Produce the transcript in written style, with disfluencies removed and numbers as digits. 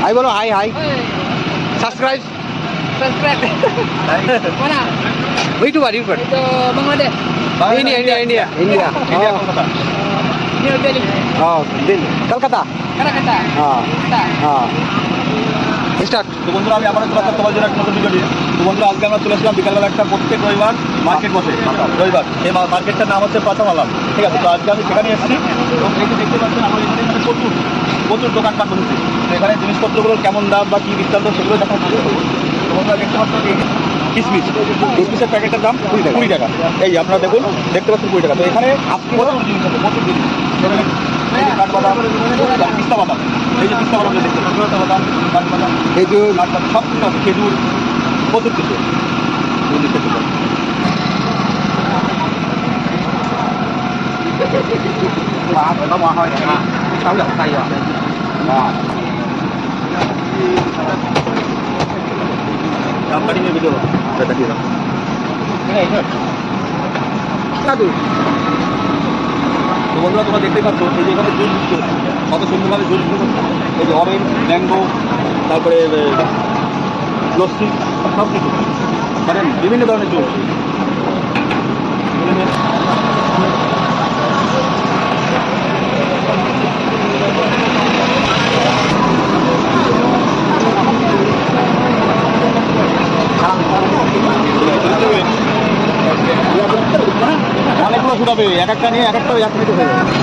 हाय बोलो, hi hi. Subscribe mana? Youtuber youtuber Itu Bangladesh. India India India India Ini Delhi. हाँ Delhi Calcutta Kata-kata. हाँ Start. हाँ start. তো বন্ধুরা আমি আবারও চলে আসলাম তোমার জন্য একটা নতুন ভিডিও নিয়ে। তো বন্ধুরা আজকে আমরা চলে আসলাম বিকালবেলা একটা প্রত্যেক রবিবার মার্কেট বসে রবিবার। এই মার্কেটটার নাম হচ্ছে পাঁচামালাম, ঠিক আছে। তো আজকে আমি সেখানে এসেছি এবং এই যে দেখতে পাচ্ছেন আমার এখানে মানে প্রচুর দোকানপাট বসেছে। তো এখানে জিনিসপত্রগুলোর কেমন দাম বা কী বৃত্তান্ত সেগুলো দেখা যাচ্ছে। তো বন্ধুরা দেখতে পাচ্ছেন কিসমিসের প্যাকেটের দাম 20 টাকা। এই যে আপনারা দেখুন, দেখতে পাচ্ছেন 20 টাকা। তো এখানে প্রচুর জিনিস আছে, প্রচুর জিনিস। এই যে কাঠবাদাম, পিস্তা বাদাম, এই যে পিস্তা বাদাম দেখতে পিস্তা বাদাম, কাঠবাদাম, খেজুর, কাঠবাদাম সব কিছু আছে, খেজুর, প্রচুর কিছু খেতে পারেন। কোম্পানির ভিডিও দেখিয়ে দাও। তো বন্ধুরা তোমরা দেখতে পাচ্ছ এই যে এখানে জুস বিক্রি হচ্ছে, কত সুন্দরভাবে জুস বিক্রি হচ্ছে। এই যে অরেঞ্জ, ম্যাঙ্গো, তারপরে লস্যি, সব কিছু মানে বিভিন্ন ধরনের জুস। অনেকগুলো ফুটাবে, এক একটা নিয়ে এক একটা 1 মিনিট হয়ে যাবে।